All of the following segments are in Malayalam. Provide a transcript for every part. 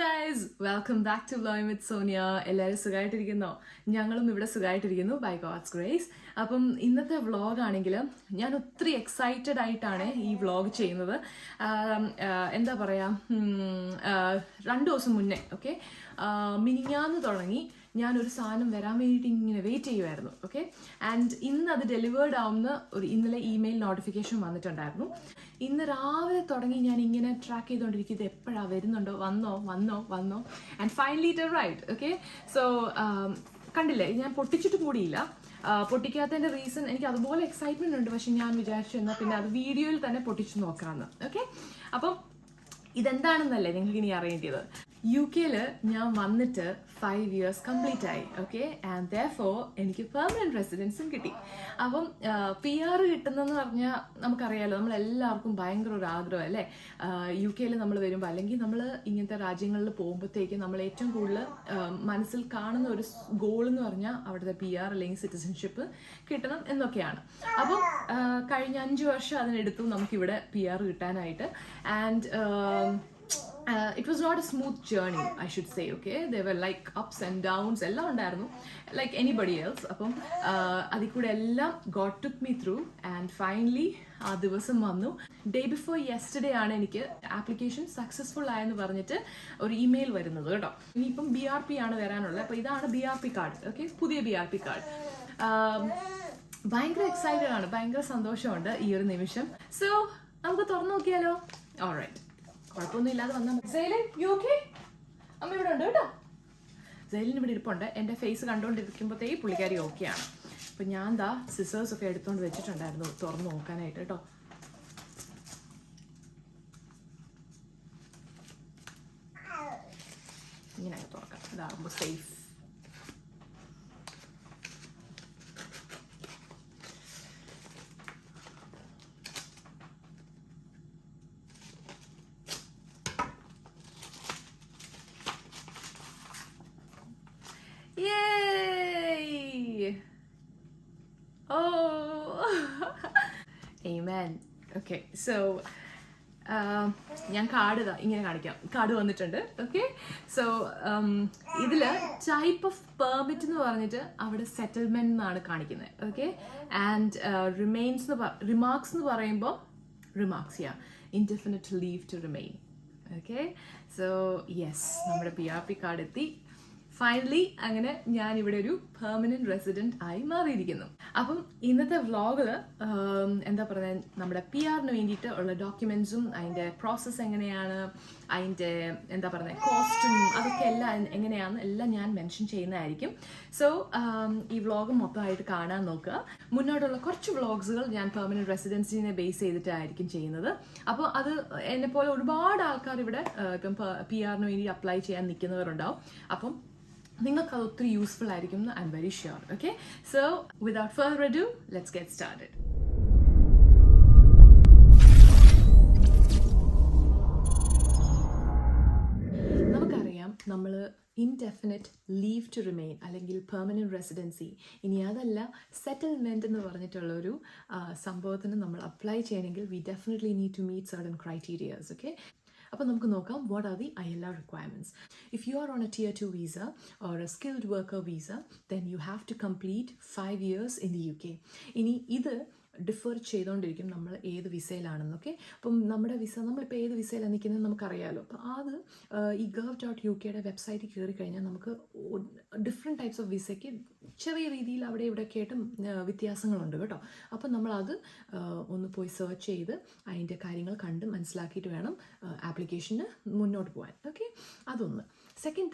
Guys, welcome back to vlog with Sonia. എല്ലാവരും സുഖമായിട്ടിരിക്കുന്നോ? ഞങ്ങളും ഇവിടെ സുഖമായിട്ടിരിക്കുന്നു ബൈ ഗോഡ്സ് ഗ്രേസ്. അപ്പം ഇന്നത്തെ വ്ളോഗ് ആണെങ്കിൽ ഞാൻ ഒത്തിരി എക്സൈറ്റഡ് ആയിട്ടാണ് ഈ വ്ളോഗ് ചെയ്യുന്നത്. എന്താ പറയുക, 2 ദിവസം മുന്നേ മിനിഞ്ഞാന്ന് തുടങ്ങി ഞാനൊരു സാധനം വരാൻ വേണ്ടിയിട്ട് ഇങ്ങനെ വെയിറ്റ് ചെയ്യുമായിരുന്നു. ആൻഡ് ഇന്ന് അത് ഡെലിവേർഡ് ആവുന്ന ഇന്നലെ ഇമെയിൽ നോട്ടിഫിക്കേഷൻ വന്നിട്ടുണ്ടായിരുന്നു. ഇന്ന് രാവിലെ തുടങ്ങി ഞാൻ ഇങ്ങനെ ട്രാക്ക് ചെയ്തുകൊണ്ടിരിക്കും, ഇത് എപ്പോഴാണ് വരുന്നുണ്ടോ, വന്നോ and finally it arrived. So കണ്ടില്ലേ, ഞാൻ പൊട്ടിച്ചിട്ട് കൂടിയില്ല. പൊട്ടിക്കാത്തതിൻ്റെ റീസൺ എനിക്ക് അതുപോലെ എക്സൈറ്റ്മെന്റ് ഉണ്ട്, പക്ഷെ ഞാൻ വിചാരിച്ചു എന്നാൽ പിന്നെ അത് വീഡിയോയിൽ തന്നെ പൊട്ടിച്ചു നോക്കാമെന്ന്. അപ്പം ഇതെന്താണെന്നല്ലേ നിങ്ങൾക്ക് ഇനി അറിയേണ്ടത്. UK ഞാൻ വന്നിട്ട് 5 years കംപ്ലീറ്റ് ആയി. ആൻഡ് ദെയർഫോർ എനിക്ക് പെർമനന്റ് റെസിഡൻസും കിട്ടി. അപ്പം PR കിട്ടുന്നതെന്ന് പറഞ്ഞാൽ നമുക്കറിയാലോ, നമ്മളെല്ലാവർക്കും ഭയങ്കര ഒരു ആഗ്രഹം അല്ലേ. UK നമ്മൾ വരുമ്പോൾ അല്ലെങ്കിൽ നമ്മൾ ഇങ്ങനത്തെ രാജ്യങ്ങളിൽ പോകുമ്പോഴത്തേക്കും നമ്മൾ ഏറ്റവും കൂടുതൽ മനസ്സിൽ കാണുന്ന ഒരു ഗോൾ എന്ന് പറഞ്ഞാൽ അവിടുത്തെ PR അല്ലെങ്കിൽ സിറ്റിസൺഷിപ്പ് കിട്ടണം എന്നൊക്കെയാണ്. അപ്പം കഴിഞ്ഞ 5 വർഷം അതിനെടുത്തു നമുക്കിവിടെ PR കിട്ടാനായിട്ട്. And it was not a smooth journey, I should say. There were like ups and downs എല്ലാം ഉണ്ടായിരുന്നു, like anybody else. അപ്പം അതിൽ കൂടെ എല്ലാം God took me through and finally ആ ദിവസം വന്നു. ഡേ ബിഫോർ യെസ്റ്റർഡേ ആണ് എനിക്ക് ആപ്ലിക്കേഷൻ സക്സസ്ഫുൾ ആയെന്ന് പറഞ്ഞിട്ട് ഒരു ഇമെയിൽ വരുന്നത് കേട്ടോ. ഇനിയിപ്പം BRP ആണ് വരാനുള്ളത്. അപ്പോൾ ഇതാണ് BRP കാർഡ്. പുതിയ BRP കാർഡ്. ഭയങ്കര എക്സൈറ്റഡ് ആണ്, ഭയങ്കര സന്തോഷമുണ്ട് ഈ ഒരു നിമിഷം. സോ നമുക്ക് തുറന്നു നോക്കിയാലോ? ഓൾറൈറ്റ്, കുഴപ്പമൊന്നും ഇല്ലാതെ വന്നാൽ മതി. സെയിലിൻ, യു ഓക്കേ? അമ്മ ഇവിടെ ഉണ്ട് കേട്ടോ. സെയിലിന് ഇവിടെ ഇരിപ്പുണ്ട്. എൻ്റെ ഫേസ് കണ്ടുകൊണ്ടിരിക്കുമ്പോഴത്തേക്ക് പുള്ളിക്കാരി ഓക്കെയാണ്. അപ്പം ഞാൻ സിസേഴ്സ് ഒക്കെ എടുത്തുകൊണ്ട് വെച്ചിട്ടുണ്ടായിരുന്നു തുറന്ന് നോക്കാനായിട്ട് കേട്ടോ. ഇങ്ങനെ തുറക്കാം, ഇതാകുമ്പോൾ safe. Yay! Oh! Amen. So ഞാൻ കാർഡ് ഇങ്ങനെ കാണിക്കാം. കാർഡ് വന്നിട്ടുണ്ട്. സോ ഇതില് ടൈപ്പ് ഓഫ് പെർമിറ്റ് എന്ന് പറഞ്ഞിട്ട് അവിടെ സെറ്റിൽമെന്റ് എന്നാണ് കാണിക്കുന്നത്. ആൻഡ് റിമാർക്സ് എന്ന് പറയുമ്പോൾ remarks indefinite leave to remain. So yes, നമ്മുടെ PRP കാർഡ് എത്തി. ഫൈനലി അങ്ങനെ ഞാൻ ഇവിടെ ഒരു പെർമനന്റ് റെസിഡന്റ് ആയി മാറിയിരിക്കുന്നു. അപ്പം ഇന്നത്തെ വ്ളോഗിൽ എന്താ പറയുക, നമ്മുടെ PRന് വേണ്ടിയിട്ട് ഉള്ള ഡോക്യുമെന്റ്സും അതിൻ്റെ പ്രോസസ്സ് എങ്ങനെയാണ്, അതിൻ്റെ എന്താ പറയുക കോസ്റ്റും അതൊക്കെ എല്ലാം എങ്ങനെയാണെന്ന് എല്ലാം ഞാൻ മെൻഷൻ ചെയ്യുന്നതായിരിക്കും. സോ ഈ വ്ളോഗ് മൊത്തമായിട്ട് കാണാൻ നോക്കുക. മുന്നോട്ടുള്ള കുറച്ച് വ്ളോഗ്സുകൾ ഞാൻ പെർമനന്റ് റെസിഡൻസിനെ ബേസ് ചെയ്തിട്ടായിരിക്കും ചെയ്യുന്നത്. അപ്പോൾ അത് എന്നെപ്പോലെ ഒരുപാട് ആൾക്കാർ ഇവിടെ ഇപ്പം PRന് വേണ്ടി അപ്ലൈ ചെയ്യാൻ നിൽക്കുന്നവരുണ്ടാവും. അപ്പം നിങ്ങൾക്കത് ഒത്തിരി യൂസ്ഫുൾ ആയിരിക്കും എന്ന് I am very sure. So without further ado, let's get started. നമുക്കറിയാം, നമ്മൾ ഇൻഡെഫിനിറ്റ് ലീവ് ടു റിമെയിൻ അല്ലെങ്കിൽ പെർമനന്റ് റെസിഡൻസി, ഇനി അതല്ല സെറ്റിൽമെൻറ്റ് എന്ന് പറഞ്ഞിട്ടുള്ളൊരു സംഭവത്തിന് നമ്മൾ അപ്ലൈ ചെയ്യണമെങ്കിൽ we definitely need to meet certain criterias. അപ്പോൾ നമുക്ക് നോക്കാം, what are the ILR requirements. If you are on a tier 2 visa or a skilled worker visa, then you have to complete 5 years in the UK. ഇനി ഇത് ഡിഫർ ചെയ്തുകൊണ്ടിരിക്കും നമ്മൾ ഏത് വിസയിലാണെന്നൊക്കെ. അപ്പം നമ്മുടെ വിസ, നമ്മളിപ്പോൾ ഏത് വിസയിലാണ് നിൽക്കുന്നത് നമുക്കറിയാമല്ലോ. അപ്പോൾ അത് ഈ gov.ukയുടെ വെബ്സൈറ്റിൽ കയറി കഴിഞ്ഞാൽ നമുക്ക് ഡിഫറെൻറ്റ് ടൈപ്സ് ഓഫ് വിസയ്ക്ക് ചെറിയ രീതിയിൽ അവിടെ ഇവിടെയൊക്കെ ആയിട്ടും വ്യത്യാസങ്ങളുണ്ട് കേട്ടോ. അപ്പം നമ്മളത് ഒന്ന് പോയി സെർച്ച് ചെയ്ത് അതിൻ്റെ കാര്യങ്ങൾ കണ്ട് മനസ്സിലാക്കിയിട്ട് വേണം ആപ്ലിക്കേഷന് മുന്നോട്ട് പോകാൻ. അതൊന്ന്. സെക്കൻഡ്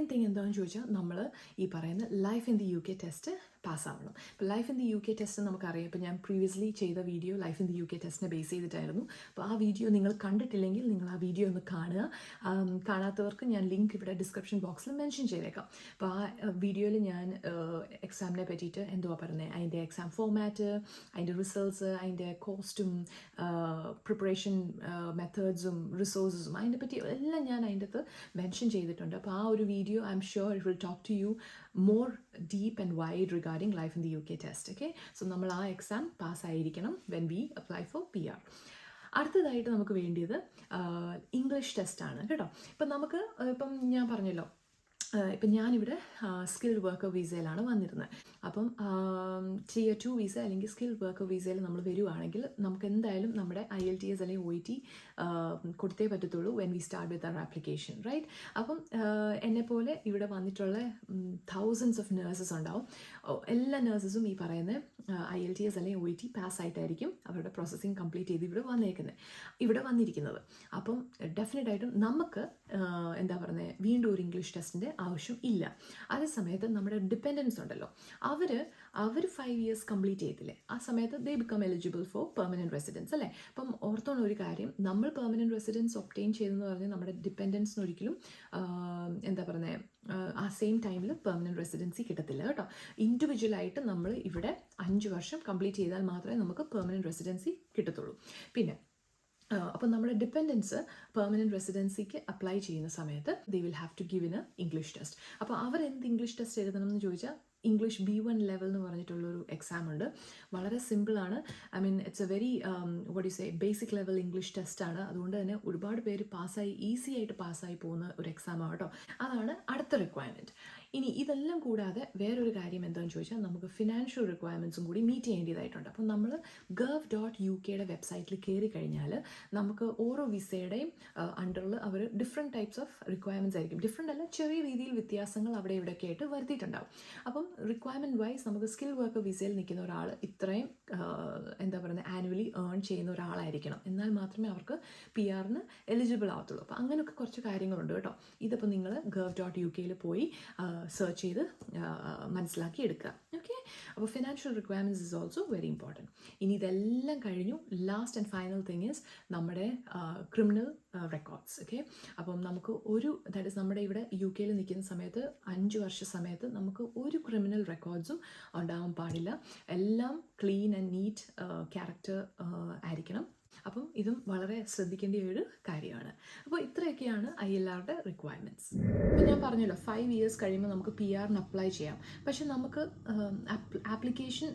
തിങ് എന്താണെന്ന് ചോദിച്ചാൽ നമ്മൾ ഈ പറയുന്ന life in the UK test പാസ്സാവണം. ഇപ്പോൾ life in the UK test നമുക്കറിയാം. ഇപ്പോൾ ഞാൻ പ്രീവിയസ്ലി ചെയ്ത video life in the UK ടെസ്റ്റിനെ ബേസ് ചെയ്തിട്ടായിരുന്നു. അപ്പോൾ ആ വീഡിയോ നിങ്ങൾ കണ്ടിട്ടില്ലെങ്കിൽ നിങ്ങൾ ആ വീഡിയോ ഒന്ന് കാണുക. കാണാത്തവർക്ക് ഞാൻ ലിങ്ക് ഇവിടെ ഡിസ്ക്രിപ്ഷൻ ബോക്സിൽ മെൻഷൻ ചെയ്തേക്കാം. അപ്പോൾ ആ വീഡിയോയിൽ ഞാൻ എക്സാമിനെ പറ്റിയിട്ട് എന്തുവാ പറയുന്നത്, അതിൻ്റെ എക്സാം ഫോമാറ്റ്, അതിൻ്റെ റിസൾട്ട്സ്, അതിൻ്റെ കോസ്റ്റും പ്രിപ്പറേഷൻ മെത്തേഡ്സും റിസോഴ്സസും അതിനെ പറ്റി എല്ലാം ഞാൻ അതിൻ്റെ അകത്ത് മെൻഷൻ ചെയ്തിട്ടുണ്ട്. അപ്പോൾ ആ ഒരു video I'm sure it will talk to you more deep and wide regarding life in the UK test. So നമ്മൾ ആ exam പാസ്സായിരിക്കണം when we apply for PR. അടുത്തതായിട്ട് നമുക്ക് വേണ്ടിയത് ഇംഗ്ലീഷ് ടെസ്റ്റാണ് കേട്ടോ. ഇപ്പം ഞാൻ പറഞ്ഞല്ലോ, ഇപ്പം ഞാനിവിടെ സ്കിൽഡ് വർക്കർ വിസയിലാണ് വന്നിരുന്നത്. അപ്പം Tier 2 വിസ അല്ലെങ്കിൽ സ്കിൽഡ് വർക്കർ വിസയിൽ നമ്മൾ വരുവാണെങ്കിൽ നമുക്ക് എന്തായാലും നമ്മുടെ IELTS അല്ലെങ്കിൽ OET കൊടുത്തേ പറ്റത്തുള്ളൂ when we start with our application, right? അപ്പം എന്നെപ്പോലെ ഇവിടെ വന്നിട്ടുള്ള thousands ഓഫ് നേഴ്സസ് ഉണ്ടാവും. എല്ലാ നേഴ്സസും ഈ പറയുന്ന IELTS അല്ലെങ്കിൽ OET പാസ്സായിട്ടായിരിക്കും അവരുടെ പ്രോസസ്സിങ് കംപ്ലീറ്റ് ചെയ്ത് ഇവിടെ വന്നിരിക്കുന്നത്. അപ്പം ഡെഫിനറ്റായിട്ടും നമുക്ക് എന്താ പറയുന്നത്, വീണ്ടും ഒരു ഇംഗ്ലീഷ് ടെസ്റ്റിൻ്റെ ആവശ്യം ഇല്ല. അതേസമയത്ത് നമ്മുടെ ഡിപ്പെൻഡൻസ് ഉണ്ടല്ലോ, അവർ 5 years കംപ്ലീറ്റ് ചെയ്തില്ലേ, ആ സമയത്ത് they become eligible for permanent residence അല്ലേ. അപ്പം ഓർത്തോണം ഒരു കാര്യം, നമ്മൾ പെർമനൻറ്റ് റെസിഡൻസ് ഒബ്റ്റെയിൻ ചെയ്തെന്ന് പറഞ്ഞാൽ നമ്മുടെ ഡിപ്പെൻഡൻസിന് ഒരിക്കലും എന്താ പറയുന്നത് ആ സെയിം ടൈമിൽ പെർമനൻറ്റ് റെസിഡൻസി കിട്ടത്തില്ല കേട്ടോ. ഇൻഡിവിജ്വലായിട്ട് നമ്മൾ ഇവിടെ 5 വർഷം കംപ്ലീറ്റ് ചെയ്താൽ മാത്രമേ നമുക്ക് പെർമനൻറ്റ് റെസിഡൻസി കിട്ടത്തുള്ളൂ. പിന്നെ അപ്പോൾ നമ്മുടെ ഡിപ്പെൻഡൻസ് പെർമനൻറ്റ് റെസിഡൻസിക്ക് അപ്ലൈ ചെയ്യുന്ന സമയത്ത് they will have to give in a English test. അപ്പോൾ അവരെന്ത് ഇംഗ്ലീഷ് ടെസ്റ്റ് എഴുതണം എന്ന് ചോദിച്ചാൽ ഇംഗ്ലീഷ് B1 ലെവൽ എന്ന് പറഞ്ഞിട്ടുള്ളൊരു എക്സാം ഉണ്ട്. വളരെ സിമ്പിളാണ്. I mean it's A very what you say basic level English ടെസ്റ്റാണ്. അതുകൊണ്ട് തന്നെ ഒരുപാട് പേര് ഈസി ആയിട്ട് പാസ്സായി പോകുന്ന ഒരു എക്സാമാണ് കേട്ടോ. അതാണ് അടുത്ത റിക്വയർമെൻറ്റ്. ഇനി ഇതെല്ലാം കൂടാതെ വേറൊരു കാര്യം എന്താണെന്ന് ചോദിച്ചാൽ നമുക്ക് ഫിനാൻഷ്യൽ റിക്വയർമെൻറ്റ്സും കൂടി മീറ്റ് ചെയ്യേണ്ടതായിട്ടുണ്ട്. അപ്പം നമ്മൾ gov.uk വെബ്സൈറ്റിൽ കയറി കഴിഞ്ഞാൽ നമുക്ക് ഓരോ വിസയുടെയും അണ്ടറിൽ അവർ ഡിഫറെൻറ്റ് ടൈപ്സ് ഓഫ് റിക്വയർമെൻറ്റ്സ് ആയിരിക്കും. ഡിഫറെൻ്റ് അല്ല, ചെറിയ രീതിയിൽ വ്യത്യാസങ്ങൾ അവിടെ ഇവിടെയൊക്കെ ആയിട്ട് വരുത്തിയിട്ടുണ്ടാവും. അപ്പം റിക്വയർമെൻറ്റ് വൈസ് നമുക്ക് സ്കിൽ വർക്കർ വിസയിൽ നിൽക്കുന്ന ഒരാൾ ഇത്രയും എന്താ പറയുന്നത് ആനുവലി ഏൺ ചെയ്യുന്ന ഒരാളായിരിക്കണം, എന്നാൽ മാത്രമേ അവർക്ക് PR-ന് എലിജിബിൾ ആവത്തുള്ളൂ. അപ്പോൾ അങ്ങനെയൊക്കെ കുറച്ച് കാര്യങ്ങളുണ്ട് കേട്ടോ. ഇതിപ്പോൾ നിങ്ങൾ gov.uk പോയി സെർച്ച് ചെയ്ത് മനസ്സിലാക്കി എടുക്കുക. ഓക്കെ, അപ്പോൾ financial requirements is also very important. ഇനി ഇതെല്ലാം കഴിഞ്ഞു, last and final thing is നമ്മുടെ ക്രിമിനൽ റെക്കോർഡ്സ്. ഓക്കെ, അപ്പം നമുക്ക് ദാറ്റ് ഇസ് നമ്മുടെ ഇവിടെ UK നിൽക്കുന്ന സമയത്ത് 5 വർഷ സമയത്ത് നമുക്ക് ഒരു ക്രിമിനൽ റെക്കോർഡ്സും ഉണ്ടാവാൻ പാടില്ല. എല്ലാം ക്ലീൻ ആൻഡ് നീറ്റ് ക്യാരക്ടർ ആയിരിക്കണം. അപ്പം ഇതും വളരെ ശ്രദ്ധിക്കേണ്ട ഒരു കാര്യമാണ്. അപ്പോൾ ഇത്രയൊക്കെയാണ് ILRയുടെ റിക്വയർമെൻറ്റ്സ്. അപ്പോൾ ഞാൻ പറഞ്ഞല്ലോ 5 years കഴിയുമ്പോൾ നമുക്ക് PR-ന് അപ്ലൈ ചെയ്യാം. പക്ഷെ നമുക്ക് ആപ്ലിക്കേഷൻ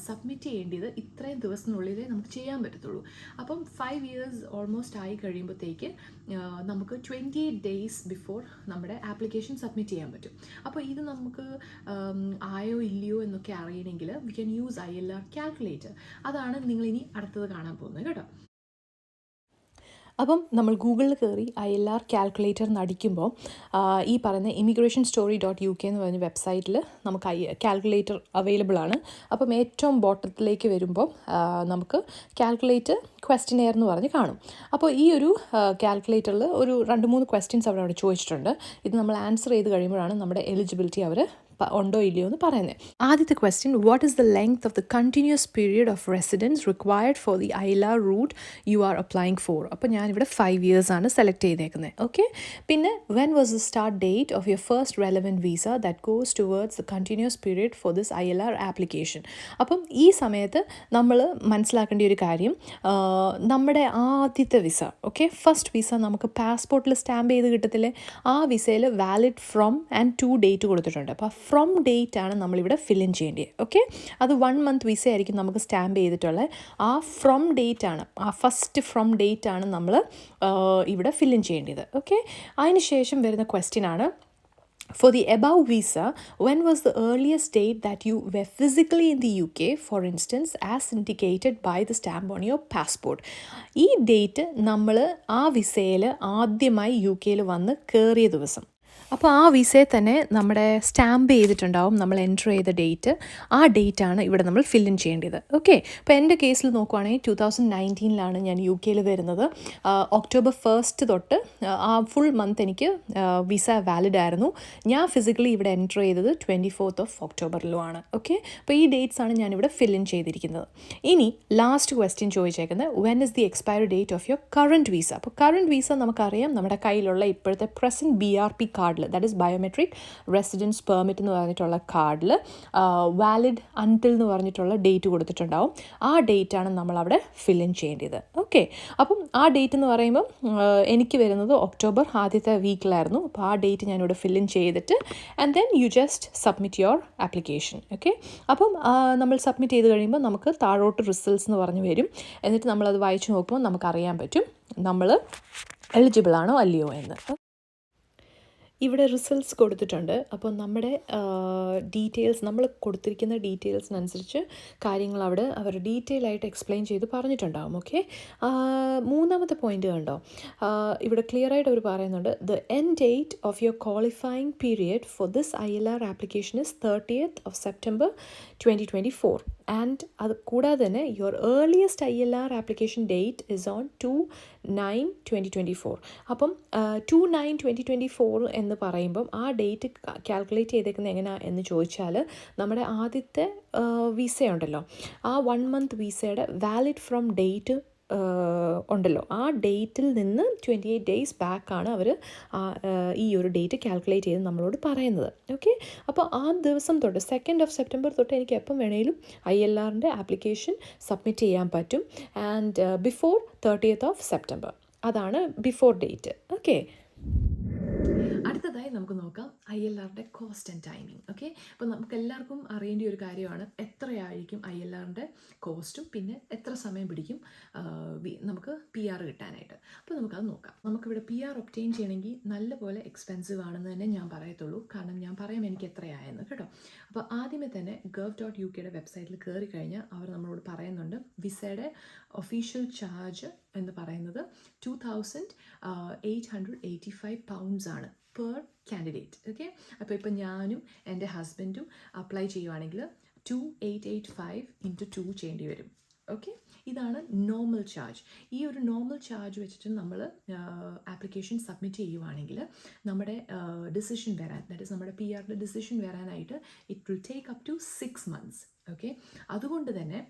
സബ്മിറ്റ് ചെയ്യേണ്ടത് ഇത്രയും ദിവസത്തിനുള്ളിലേ നമുക്ക് ചെയ്യാൻ പറ്റത്തുള്ളൂ. അപ്പം 5 years ഓൾമോസ്റ്റ് ആയി കഴിയുമ്പോഴത്തേക്ക് നമുക്ക് 28 days ബിഫോർ നമ്മുടെ ആപ്ലിക്കേഷൻ സബ്മിറ്റ് ചെയ്യാൻ പറ്റും. അപ്പോൾ ഇത് നമുക്ക് ആയോ ഇല്ലയോ എന്നൊക്കെ അറിയണമെങ്കിൽ we can use ILR calculator. അതാണ് നിങ്ങളിനി അടുത്തത് കാണാൻ പോകുന്നത് കേട്ടോ. അപ്പം നമ്മൾ ഗൂഗിളിൽ കയറി ILR കാൽക്കുലേറ്റർ നടിക്കുമ്പോൾ ഈ പറയുന്ന immigration.story.uk എന്ന് പറഞ്ഞ വെബ്സൈറ്റിൽ നമുക്ക് കാൽക്കുലേറ്റർ അവൈലബിൾ ആണ്. അപ്പം ഏറ്റവും ബോട്ടത്തിലേക്ക് വരുമ്പോൾ നമുക്ക് കാൽക്കുലേറ്റർ ക്വസ്റ്റിനെയർ എന്ന് പറഞ്ഞ് കാണും. അപ്പോൾ ഈ ഒരു കാൽക്കുലേറ്ററിൽ ഒരു 2-3 ക്വസ്റ്റ്യൻസ് അവിടെ ചോദിച്ചിട്ടുണ്ട്. ഇത് നമ്മൾ ആൻസർ ചെയ്ത് കഴിയുമ്പോഴാണ് നമ്മുടെ എലിജിബിലിറ്റി അവർ ഉണ്ടോ ഇല്ലയോ എന്ന് പറയുന്നത്. ആദ്യത്തെ question, what is the length of the continuous period of residence required for the ILR route you are applying for. അപ്പോൾ ഞാനിവിടെ 5 years ആണ് സെലക്ട് ചെയ്തേക്കുന്നത്. ഓക്കെ, പിന്നെ when was the start date of your first relevant visa that goes towards the continuous period for this ILR application. അപ്പം ഈ സമയത്ത് നമ്മൾ മനസ്സിലാക്കേണ്ട ഒരു കാര്യം, നമ്മുടെ ആദ്യത്തെ വിസ, ഓക്കെ, ഫസ്റ്റ് വിസ നമുക്ക് പാസ്പോർട്ടിൽ സ്റ്റാമ്പ് ചെയ്ത് കിട്ടത്തില്ലേ, ആ വിസയിൽ valid from and to date കൊടുത്തിട്ടുണ്ട്. അപ്പോൾ ഫ്രം ഡേറ്റ് ആണ് നമ്മളിവിടെ ഫിൽ ഇൻ ചെയ്യേണ്ടത്. ഓക്കെ, അത് 1 month വിസ ആയിരിക്കും നമുക്ക് സ്റ്റാമ്പ് ചെയ്തിട്ടുള്ളത്. ആ ഫ്രം ഡേറ്റ് ആണ്, ആ ഫസ്റ്റ് ഫ്രം ഡേറ്റ് ആണ് നമ്മൾ ഇവിടെ ഫിൽ ഇൻ ചെയ്യേണ്ടത്. ഓക്കെ, അതിന് ശേഷം വരുന്ന ക്വസ്റ്റ്യൻ ആണ്, for the above visa, when was the earliest date that you were physically in the UK, for instance, as indicated by the stamp on your passport? ഈ ഡേറ്റ് നമ്മൾ ആ വിസയിൽ ആദ്യമായി UK വന്ന് കയറിയ ദിവസം. അപ്പോൾ ആ വിസയിൽ തന്നെ നമ്മുടെ സ്റ്റാമ്പ് ചെയ്തിട്ടുണ്ടാവും നമ്മൾ എൻറ്റർ ചെയ്ത ഡേറ്റ്. ആ ഡേറ്റാണ് ഇവിടെ നമ്മൾ ഫിൽ ഇൻ ചെയ്യേണ്ടത്. ഓക്കെ, അപ്പോൾ എൻ്റെ കേസിൽ നോക്കുവാണെങ്കിൽ 2019 ഞാൻ UK വരുന്നത്. October 1st തൊട്ട് ആ ഫുൾ മന്ത് എനിക്ക് വിസ വാലിഡ് ആയിരുന്നു. ഞാൻ ഫിസിക്കലി ഇവിടെ എൻറ്റർ ചെയ്തത് 24th of October ആണ്. ഓക്കെ, അപ്പോൾ ഈ ഡേറ്റ്സ് ആണ് ഞാനിവിടെ ഫിൽ ഇൻ ചെയ്തിരിക്കുന്നത്. ഇനി ലാസ്റ്റ് ക്വസ്റ്റ്യൻ ചോദിച്ചേക്കുന്നത്, when is the expiry date of your current visa. അപ്പോൾ കറൻറ്റ് വിസ നമുക്കറിയാം നമ്മുടെ കയ്യിലുള്ള ഇപ്പോഴത്തെ പ്രസൻറ്റ് BRP കാർഡിൽ, that is biometric residence permit എന്ന് പറഞ്ഞിട്ടുള്ള കാർഡിൽ വാലിഡ് അൺടിൽ എന്ന് പറഞ്ഞിട്ടുള്ള ഡേറ്റ് കൊടുത്തിട്ടുണ്ടാവും. ആ ഡേറ്റാണ് നമ്മളവിടെ ഫിൽ ഇൻ ചെയ്യേണ്ടത്. ഓക്കെ, അപ്പം ആ ഡേറ്റ് എന്ന് പറയുമ്പം എനിക്ക് വരുന്നത് ഒക്ടോബർ ആദ്യത്തെ വീക്കിലായിരുന്നു. അപ്പോൾ ആ ഡേറ്റ് ഞാനിവിടെ ഫിൽ ഇൻ ചെയ്തിട്ട് and then you just submit your application. Okay, അപ്പം നമ്മൾ സബ്മിറ്റ് ചെയ്ത് കഴിയുമ്പോൾ നമുക്ക് താഴോട്ട് റിസൾട്ട്സ് എന്ന് പറഞ്ഞ് വരും. എന്നിട്ട് നമ്മളത് വായിച്ച് നോക്കുമ്പോൾ നമുക്കറിയാൻ പറ്റും നമ്മൾ എലിജിബിൾ ആണോ അല്ലയോ എന്ന്. ഇവിടെ റിസൾട്ട്സ് കൊടുത്തിട്ടുണ്ട്. അപ്പോൾ നമ്മുടെ ഡീറ്റെയിൽസ്, നമ്മൾ കൊടുത്തിരിക്കുന്ന ഡീറ്റെയിൽസിനനുസരിച്ച് കാര്യങ്ങൾ അവിടെ അവർ ഡീറ്റെയിൽ ആയിട്ട് എക്സ്പ്ലെയിൻ ചെയ്ത് പറഞ്ഞിട്ടുണ്ടാകും. ഓക്കെ, മൂന്നാമത്തെ പോയിന്റ് കണ്ടോ, ഇവിടെ ക്ലിയർ ആയിട്ട് അവർ പറയുന്നുണ്ട്, the end date of your qualifying period for this ILR application is 30th of September 2024. And അത് കൂടാതെ തന്നെ your earliest ILR application date is on 2/9/2024. അപ്പം 2/9/2024 എന്ന് പറയുമ്പം ആ ഡേറ്റ് കാൽക്കുലേറ്റ് ചെയ്തേക്കുന്നത് എങ്ങനെയാണ് എന്ന് ചോദിച്ചാൽ, നമ്മുടെ ആദ്യത്തെ വിസയുണ്ടല്ലോ, ആ 1 month വിസയുടെ വാലിഡ് ഫ്രം ഡേറ്റ് ഉണ്ടല്ലോ, ആ ഡേറ്റിൽ നിന്ന് 28 days ബാക്കാണ് അവർ ഈ ഒരു ഡേറ്റ് കാൽക്കുലേറ്റ് ചെയ്ത് നമ്മളോട് പറയുന്നത്. ഓക്കെ, അപ്പോൾ ആ ദിവസം തൊട്ട് 2nd of September തൊട്ട് എനിക്ക് എപ്പം വേണേലും ILRൻ്റെ ആപ്ലിക്കേഷൻ സബ്മിറ്റ് ചെയ്യാൻ പറ്റും. And before 30th of September, അതാണ് ബിഫോർ ഡേറ്റ്. ഓക്കെ, അടുത്തതായി നമുക്ക് നോക്കാം ILRൻ്റെ കോസ്റ്റ് ആൻഡ് ടൈമിംഗ്. ഓക്കെ, അപ്പോൾ നമുക്ക് എല്ലാവർക്കും അറിയേണ്ട ഒരു കാര്യമാണ് എത്രയായിരിക്കും ILRൻ്റെ കോസ്റ്റും പിന്നെ എത്ര സമയം പിടിക്കും നമുക്ക് PR കിട്ടാനായിട്ട്. അപ്പോൾ നമുക്കത് നോക്കാം. നമുക്കിവിടെ PR ഒബ്റ്റെയിൻ ചെയ്യണമെങ്കിൽ നല്ലപോലെ എക്സ്പെൻസീവ് ആണെന്ന് തന്നെ ഞാൻ പറയത്തുള്ളൂ. കാരണം ഞാൻ പറയാം എനിക്ക് എത്രയായെന്ന് കേട്ടോ. അപ്പോൾ ആദ്യമേ തന്നെ gov.ukയുടെ വെബ്സൈറ്റിൽ കയറി കഴിഞ്ഞാൽ അവർ നമ്മളോട് പറയുന്നുണ്ട് വിസയുടെ ഒഫീഷ്യൽ ചാർജ് എന്ന് പറയുന്നത് 2,885 pounds ആണ് പെർ കാൻഡിഡേറ്റ്. ഓക്കെ, അപ്പോൾ ഇപ്പം ഞാനും എൻ്റെ ഹസ്ബൻഡും അപ്ലൈ ചെയ്യുവാണെങ്കിൽ 2,885 into 2 ചെയ്യേണ്ടി വരും. ഓക്കെ, ഇതാണ് നോർമൽ ചാർജ്. ഈ ഒരു നോർമൽ ചാർജ് വെച്ചിട്ട് നമ്മൾ ആപ്ലിക്കേഷൻ സബ്മിറ്റ് ചെയ്യുവാണെങ്കിൽ നമ്മുടെ ഡിസിഷൻ വരാൻ, ദാറ്റ് ഈസ് നമ്മുടെ PRൻ്റെ ഡിസിഷൻ വരാനായിട്ട് it will take up to 6 months. Okay, അതുകൊണ്ട് തന്നെ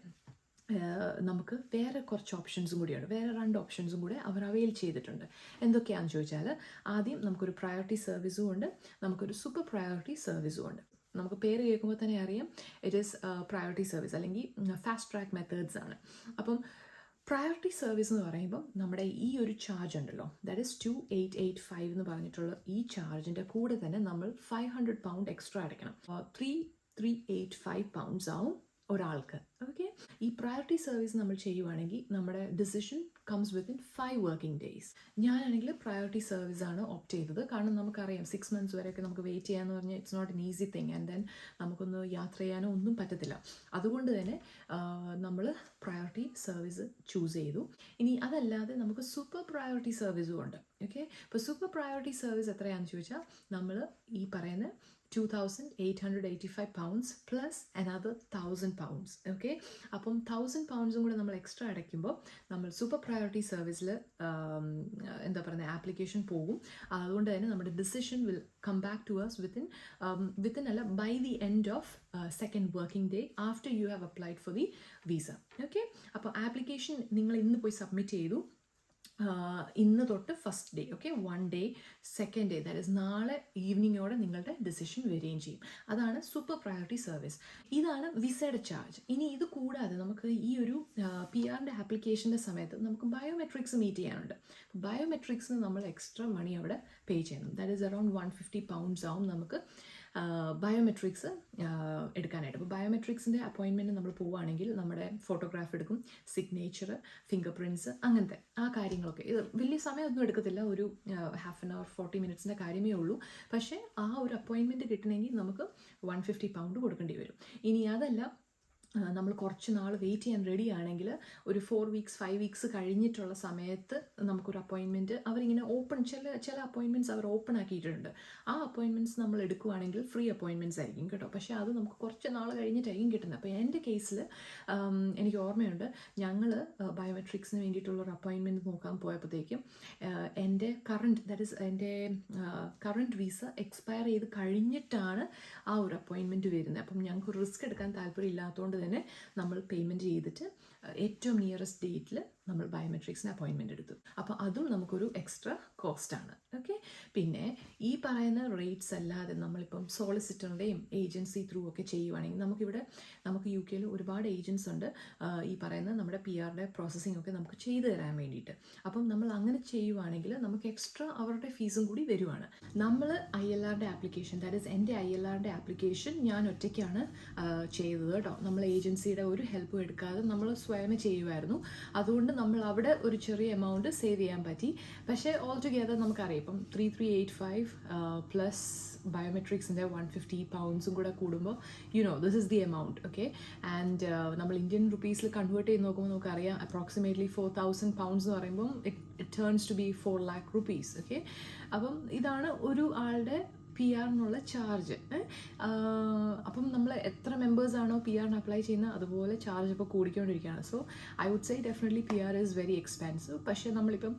നമുക്ക് വേറെ കുറച്ച് ഓപ്ഷൻസും കൂടിയുണ്ട്. വേറെ 2 ഓപ്ഷൻസും കൂടെ അവർ അവെയിൽ ചെയ്തിട്ടുണ്ട്. എന്തൊക്കെയാണെന്ന് ചോദിച്ചാൽ, ആദ്യം നമുക്കൊരു പ്രയോറിറ്റി സർവീസും ഉണ്ട്, നമുക്കൊരു സൂപ്പർ പ്രയോറിറ്റി സർവീസും ഉണ്ട്. നമുക്ക് പേര് കേൾക്കുമ്പോൾ തന്നെ അറിയാം ഇറ്റ് ഈസ് പ്രയോറിറ്റി സർവീസ് അല്ലെങ്കിൽ ഫാസ്റ്റ് ട്രാക്ക് മെത്തേഡ്സ് ആണ്. അപ്പം പ്രയോറിറ്റി സർവീസ് എന്ന് പറയുമ്പം നമ്മുടെ ഈ ഒരു ചാർജ് ഉണ്ടല്ലോ, ദാറ്റ് ഈസ് 2,885 എന്ന് പറഞ്ഞിട്ടുള്ള ഈ ചാർജിൻ്റെ കൂടെ തന്നെ നമ്മൾ 500 pound എക്സ്ട്രാ അടയ്ക്കണം. 3,385 pounds ആവും ഒരാൾക്ക്. ഓക്കെ, ഈ പ്രയോറിറ്റി സർവീസ് നമ്മൾ ചെയ്യുവാണെങ്കിൽ നമ്മുടെ decision comes within 5 working days. ഞാനാണെങ്കിൽ പ്രയോറിറ്റി സർവീസാണ് ഓപ്റ്റ് ചെയ്തത്. കാരണം നമുക്കറിയാം 6 months വരെയൊക്കെ നമുക്ക് വെയിറ്റ് ചെയ്യാന്ന് പറഞ്ഞാൽ it's not an easy thing. And then നമുക്കൊന്ന് യാത്ര ചെയ്യാനോ ഒന്നും പറ്റത്തില്ല. അതുകൊണ്ട് തന്നെ നമ്മൾ പ്രയോറിറ്റി സർവീസ് ചൂസ് ചെയ്തു. ഇനി അതല്ലാതെ നമുക്ക് സൂപ്പർ പ്രയോറിറ്റി സർവീസും ഉണ്ട്. ഓക്കെ, ഇപ്പോൾ സൂപ്പർ പ്രയോറിറ്റി സർവീസ് എത്രയാണെന്ന് ചോദിച്ചാൽ നമ്മൾ ഈ പറയുന്ന 2,885 pounds plus another 1,000 pounds. Okay, അപ്പം 1,000 pounds കൂടെ നമ്മൾ എക്സ്ട്രാ അടയ്ക്കുമ്പോൾ നമ്മൾ സൂപ്പർ പ്രയോറിറ്റി സർവീസിൽ എന്താ പറയുക ആപ്ലിക്കേഷൻ പോകും. അതുകൊണ്ട് തന്നെ നമ്മുടെ decision will come back to us within അല്ല by the end of 2nd working day after you have applied for the visa. Okay, അപ്പോൾ ആപ്ലിക്കേഷൻ നിങ്ങൾ ഇന്ന് പോയി സബ്മിറ്റ് ചെയ്തു, ഇന്ന് തൊട്ട് first day, okay, 1 day, 2nd day, that is നാളെ ഈവനിങ്ങോടെ നിങ്ങളുടെ ഡിസിഷൻ വരികയും ചെയ്യും. അതാണ് സൂപ്പർ പ്രയോറിറ്റി സർവീസ്. ഇതാണ് വിസയുടെ ചാർജ്. ഇനി ഇത് കൂടാതെ നമുക്ക് ഈ ഒരു PRൻ്റെ ആപ്ലിക്കേഷൻ്റെ സമയത്ത് നമുക്ക് ബയോമെട്രിക്സ് മീറ്റ് ചെയ്യാനുണ്ട്. ബയോമെട്രിക്സിന് നമ്മൾ എക്സ്ട്രാ മണി അവിടെ പേ ചെയ്യണം. ദാറ്റ് ഈസ് അറൗണ്ട് 150 pounds ആവും നമുക്ക് ബയോമെട്രിക്സ് എടുക്കാനായിട്ട്. അപ്പോൾ ബയോമെട്രിക്സിൻ്റെ അപ്പോയിൻമെൻറ്റ് നമ്മൾ പോവുകയാണെങ്കിൽ നമ്മുടെ ഫോട്ടോഗ്രാഫ് എടുക്കും, സിഗ്നേച്ചർ, ഫിംഗർ പ്രിൻറ്റ്സ്, അങ്ങനത്തെ ആ കാര്യങ്ങളൊക്കെ. ഇത് വലിയ സമയമൊന്നും എടുക്കത്തില്ല, ഒരു 1/2 an hour 40 minutes കാര്യമേ ഉള്ളൂ. പക്ഷേ ആ ഒരു അപ്പോയിൻമെൻറ്റ് കിട്ടണമെങ്കിൽ നമുക്ക് 150 pound കൊടുക്കേണ്ടി വരും. ഇനി അതല്ല നമ്മൾ കുറച്ച് നാൾ വെയിറ്റ് ചെയ്യാൻ റെഡി ആണെങ്കിൽ ഒരു 4 weeks 5 weeks കഴിഞ്ഞിട്ടുള്ള സമയത്ത് നമുക്കൊരു അപ്പോയിൻമെൻറ്റ് അവരിങ്ങനെ ഓപ്പൺ, ചില അപ്പോയിൻമെൻറ്റ്സ് അവർ ഓപ്പൺ ആക്കിയിട്ടുണ്ട്. ആ അപ്പോയിൻമെൻറ്റ്സ് നമ്മൾ എടുക്കുകയാണെങ്കിൽ ഫ്രീ അപ്പോയിൻമെൻറ്റ്സ് ആയിരിക്കും കേട്ടോ. പക്ഷേ അത് നമുക്ക് കുറച്ച് നാൾ കഴിഞ്ഞിട്ടായിരിക്കും കിട്ടുന്നത്. അപ്പോൾ എൻ്റെ കേസിൽ എനിക്ക് ഓർമ്മയുണ്ട്, ഞങ്ങൾ ബയോമെട്രിക്സിന് വേണ്ടിയിട്ടുള്ളൊരു അപ്പോയിൻമെൻറ്റ് നോക്കാൻ പോയപ്പോഴത്തേക്കും എൻ്റെ എൻ്റെ കറണ്ട് വിസ എക്സ്പയർ ചെയ്ത് കഴിഞ്ഞിട്ടാണ് ആ ഒരു അപ്പോയിൻമെൻറ്റ് വരുന്നത്. അപ്പം ഞങ്ങൾക്ക് റിസ്ക് എടുക്കാൻ താല്പര്യം ഇല്ലാത്തതുകൊണ്ട് തന്നെ നമ്മൾ പേയ്മെൻറ്റ് ചെയ്തിട്ട് ഏറ്റവും നിയറസ്റ്റ് ഡേറ്റിൽ നമ്മൾ ബയോമെട്രിക്സിന് അപ്പോയിൻമെൻ്റ് എടുത്തു. അപ്പോൾ അതും നമുക്കൊരു എക്സ്ട്രാ കോസ്റ്റാണ്. ഓക്കെ, പിന്നെ ഈ പറയുന്ന റേറ്റ്സ് അല്ലാതെ നമ്മളിപ്പം സോളിസിറ്ററിൻ്റെയും ഏജൻസി ത്രൂ ഒക്കെ ചെയ്യുവാണെങ്കിൽ നമുക്ക് യു കെയിൽ ഒരുപാട് ഏജൻസ് ഉണ്ട് ഈ പറയുന്ന നമ്മുടെ PR പ്രോസസ്സിംഗ് ഒക്കെ നമുക്ക് ചെയ്തു തരാൻ വേണ്ടിയിട്ട്. അപ്പം നമ്മൾ അങ്ങനെ ചെയ്യുവാണെങ്കിൽ നമുക്ക് എക്സ്ട്രാ അവരുടെ ഫീസും കൂടി വരുവാണ്. നമ്മൾ ILR ആപ്ലിക്കേഷൻ, ദാറ്റ് ഈസ് എൻ്റെ ILR ആപ്ലിക്കേഷൻ ഞാൻ ഒറ്റയ്ക്കാണ് ചെയ്തത് കേട്ടോ. നമ്മൾ ഏജൻസിയുടെ ഒരു ഹെൽപ്പും എടുക്കാതെ നമ്മൾ സ്വയം ചെയ്യുമായിരുന്നു. അതുകൊണ്ട് നമ്മൾ അവിടെ ഒരു ചെറിയ എമൗണ്ട് സേവ് ചെയ്യാൻ പറ്റി. പക്ഷേ ഓൾ ടുഗെദർ നമുക്കറിയാം ഇപ്പം 3385 പ്ലസ് ബയോമെട്രിക്സിൻ്റെ £150 കൂടെ കൂടുമ്പോൾ this is the amount. Okay, and നമ്മൾ ഇന്ത്യൻ റുപ്പീസിൽ കൺവേർട്ട് ചെയ്ത് നോക്കുമ്പോൾ നമുക്കറിയാം അപ്രോക്സിമേറ്റ്ലി £4000 എന്ന് പറയുമ്പം it turns to be 4 lakh rupees. Okay, അപ്പം ഇതാണ് ഒരു ആളുടെ PR ചാർജ്. അപ്പം നമ്മൾ എത്ര മെമ്പേഴ്സാണോ PR അപ്ലൈ ചെയ്യുന്നത് അതുപോലെ ചാർജ് ഇപ്പോൾ കൂടിക്കൊണ്ടിരിക്കുകയാണ്. So I would say definitely PR is very expensive. പക്ഷേ നമ്മളിപ്പം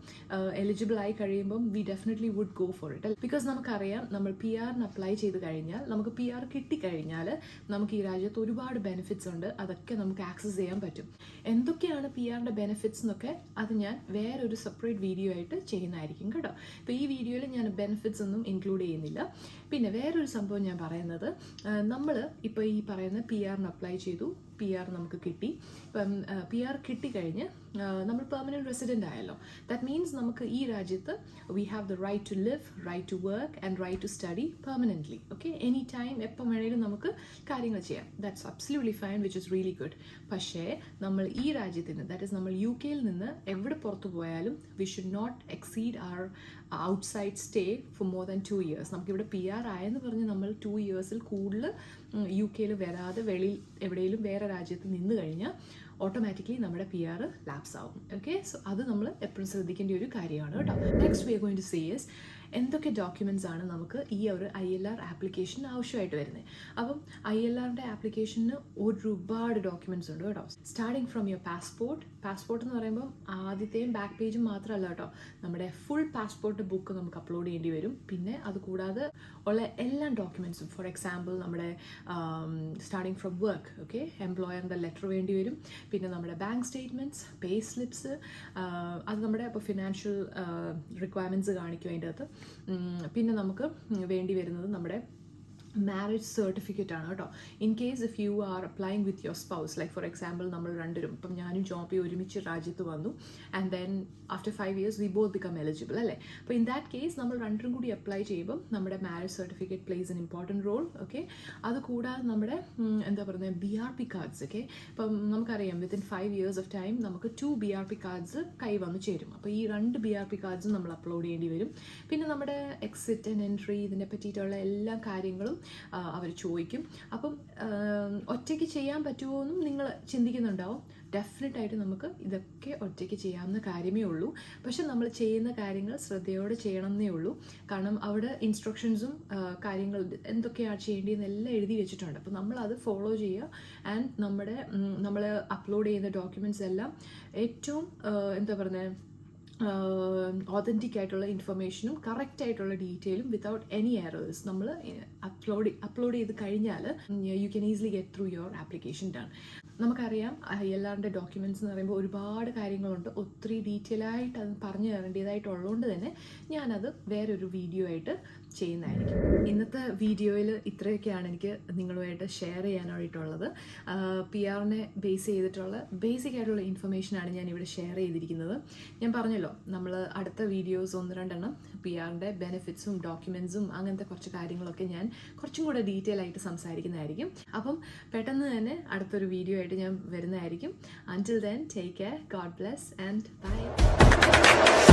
എലിജിബിൾ ആയി കഴിയുമ്പം we definitely would go for it. Because നമുക്കറിയാം നമ്മൾ PR അപ്ലൈ ചെയ്ത് കഴിഞ്ഞാൽ, നമുക്ക് PR കിട്ടിക്കഴിഞ്ഞാൽ നമുക്ക് ഈ രാജ്യത്ത് ഒരുപാട് ബെനിഫിറ്റ്സ് ഉണ്ട്. അതൊക്കെ നമുക്ക് ആക്സസ് ചെയ്യാൻ പറ്റും. എന്തൊക്കെയാണ് PR ബെനിഫിറ്റ്സ് എന്നൊക്കെ അത് ഞാൻ വേറൊരു സെപ്പറേറ്റ് വീഡിയോ ആയിട്ട് ചെയ്യുന്നതായിരിക്കും കേട്ടോ. ഇപ്പോൾ ഈ വീഡിയോയിൽ ഞാൻ ബെനിഫിറ്റ്സ് ഒന്നും ഇൻക്ലൂഡ് ചെയ്യുന്നില്ല. പിന്നെ വേറൊരു സംഭവം ഞാൻ പറയുന്നത്, നമ്മൾ ഇപ്പോൾ ഈ പറയുന്ന PR അപ്ലൈ ചെയ്തു, PR നമുക്ക് കിട്ടി. ഇപ്പം PR കിട്ടിക്കഴിഞ്ഞ് നമ്മൾ പെർമനൻറ്റ് റെസിഡൻ്റ് ആയല്ലോ. ദാറ്റ് മീൻസ് നമുക്ക് ഈ രാജ്യത്ത് we have the right to live, right to work and right to study permanently. Okay, any time എപ്പം വേണേലും നമുക്ക് കാര്യങ്ങൾ ചെയ്യാം. That's absolutely fine, which is really good. പക്ഷേ നമ്മൾ ഈ രാജ്യത്ത് നിന്ന്, ദാറ്റ് ഇസ് നമ്മൾ UK നിന്ന് എവിടെ പുറത്തു പോയാലും we should not exceed our outside stay for more than 2 years. നമുക്കിവിടെ PR ആയെന്ന് പറഞ്ഞ് നമ്മൾ 2 yearsൽ കൂടുതൽ UK വരാതെ വെളിയിൽ എവിടെയെങ്കിലും വേറെ രാജ്യത്ത് നിന്ന് കഴിഞ്ഞാൽ ഓട്ടോമാറ്റിക്കലി നമ്മുടെ PR ലാപ്സ് ആവും. ഓക്കെ, സോ അത് നമ്മൾ എപ്പോഴും ശ്രദ്ധിക്കേണ്ട ഒരു കാര്യമാണ് കേട്ടോ. Next we are going to see is എന്തൊക്കെ ഡോക്യുമെൻറ്റ്സ് ആണ് നമുക്ക് ഈ ഒരു ILR ആപ്ലിക്കേഷന് ആവശ്യമായിട്ട് വരുന്നത്. അപ്പം ILR ആപ്ലിക്കേഷന് ഒരുപാട് ഡോക്യുമെൻറ്റ്സ് ഉണ്ട് കേട്ടോ. സ്റ്റാർട്ടിങ് ഫ്രം യുവർ പാസ്പോർട്ട് എന്ന് പറയുമ്പം ആദ്യത്തെയും ബാക്ക് പേജും മാത്രമല്ല കേട്ടോ, നമ്മുടെ ഫുൾ പാസ്പോർട്ട് ബുക്ക് നമുക്ക് അപ്ലോഡ് ചെയ്യേണ്ടി വരും. പിന്നെ അത് കൂടാതെ ഉള്ള എല്ലാ ഡോക്യുമെൻറ്റ്സും, ഫോർ എക്സാമ്പിൾ നമ്മുടെ സ്റ്റാർട്ടിങ് ഫ്രം വർക്ക്, ഓക്കെ, എംപ്ലോയറിൻ്റെ ലെറ്റർ വേണ്ടി വരും. പിന്നെ നമ്മുടെ ബാങ്ക് സ്റ്റേറ്റ്മെൻറ്റ്സ്, പേ സ്ലിപ്സ്, അത് നമ്മുടെ അപ്പോൾ ഫിനാൻഷ്യൽ റിക്വയർമെൻറ്റ്സ് കാണിക്കും അതിൻ്റെ അകത്ത്. പിന്നെ നമുക്ക് വേണ്ടി വരുന്നത് നമ്മുടെ മാരേജ് സർട്ടിഫിക്കറ്റ് ആണ് കേട്ടോ. In case if you are applying with your spouse, like for example നമ്മൾ രണ്ടുപേരും, ഇപ്പം ഞാനും ജോബി ഒരുമിച്ച് രാജ്യത്ത് വന്നു and then after 5 years we both become eligible അല്ലേ. അപ്പോൾ ഇൻ ദാറ്റ് കേസ് നമ്മൾ രണ്ടും കൂടി അപ്ലൈ ചെയ്യുമ്പം നമ്മുടെ marriage certificate plays an important role. Okay, അത് കൂടാതെ നമ്മുടെ എന്താ പറയുന്നത് BRP കാർഡ്സ്. ഓക്കെ, ഇപ്പം നമുക്കറിയാം വിത്തിൻ 5 years ഓഫ് ടൈം നമുക്ക് 2 BRP കാർഡ്സ് കൈ വന്നു ചേരും. അപ്പോൾ ഈ 2 BRP കാർഡ്സും നമ്മൾ അപ്ലോഡ് ചെയ്യേണ്ടി വരും. പിന്നെ നമ്മുടെ എക്സിറ്റ് ആൻഡ് എൻട്രി, ഇതിനെ പറ്റിയിട്ടുള്ള എല്ലാ കാര്യങ്ങളും അവർ ചോദിക്കും. അപ്പം ഒറ്റയ്ക്ക് ചെയ്യാൻ പറ്റുമോ എന്നും നിങ്ങൾ ചിന്തിക്കുന്നുണ്ടാവും. ഡെഫിനറ്റായിട്ട് നമുക്ക് ഇതൊക്കെ ഒറ്റയ്ക്ക് ചെയ്യാവുന്ന കാര്യമേ ഉള്ളൂ. പക്ഷെ നമ്മൾ ചെയ്യുന്ന കാര്യങ്ങൾ ശ്രദ്ധയോടെ ചെയ്യണം എന്നേ ഉള്ളൂ. കാരണം അവിടെ ഇൻസ്ട്രക്ഷൻസും കാര്യങ്ങൾ എന്തൊക്കെയാണ് ചെയ്യേണ്ടതെന്നെല്ലാം എഴുതി വെച്ചിട്ടുണ്ട്. അപ്പോൾ നമ്മളത് ഫോളോ ചെയ്യുക. ആൻഡ് നമ്മൾ അപ്ലോഡ് ചെയ്യുന്ന ഡോക്യുമെൻറ്റ്സ് എല്ലാം ഏറ്റവും എന്താ പറയുന്നത് ഓതൻറ്റിക് ആയിട്ടുള്ള ഇൻഫർമേഷനും കറക്റ്റ് ആയിട്ടുള്ള ഡീറ്റെയിലും വിത്തൗട്ട് എനി എറേഴ്സ് നമ്മൾ അപ്ലോഡ് ചെയ്ത് കഴിഞ്ഞാൽ you can easily get through your application done. നമുക്കറിയാം ILR ഡോക്യുമെൻറ്റ്സ് എന്ന് പറയുമ്പോൾ ഒരുപാട് കാര്യങ്ങളുണ്ട്. ഒത്തിരി ഡീറ്റെയിൽ ആയിട്ട് അത് പറഞ്ഞു തരേണ്ടതായിട്ടുള്ളതുകൊണ്ട് തന്നെ ഞാനത് വേറൊരു വീഡിയോ ആയിട്ട് ചെയ്യുന്നതായിരിക്കും. ഇന്നത്തെ വീഡിയോയിൽ ഇത്രയൊക്കെയാണ് എനിക്ക് നിങ്ങളുമായിട്ട് ഷെയർ ചെയ്യാനായിട്ടുള്ളത്. PR ബേസ് ചെയ്തിട്ടുള്ള ബേസിക് ആയിട്ടുള്ള ഇൻഫർമേഷനാണ് ഞാൻ ഇവിടെ ഷെയർ ചെയ്തിരിക്കുന്നത്. ഞാൻ പറഞ്ഞല്ലോ, നമ്മൾ അടുത്ത വീഡിയോസ് 1-2 PR ബെനിഫിറ്റ്സും ഡോക്യുമെൻറ്റ്സും അങ്ങനത്തെ കുറച്ച് കാര്യങ്ങളൊക്കെ ഞാൻ കുറച്ചും കൂടെ ഡീറ്റെയിൽ ആയിട്ട് സംസാരിക്കുന്നതായിരിക്കും. അപ്പം പെട്ടെന്ന് തന്നെ അടുത്തൊരു വീഡിയോ ആയിട്ട് ഞാൻ വരുന്നതായിരിക്കും. Until then, take care, God bless and bye.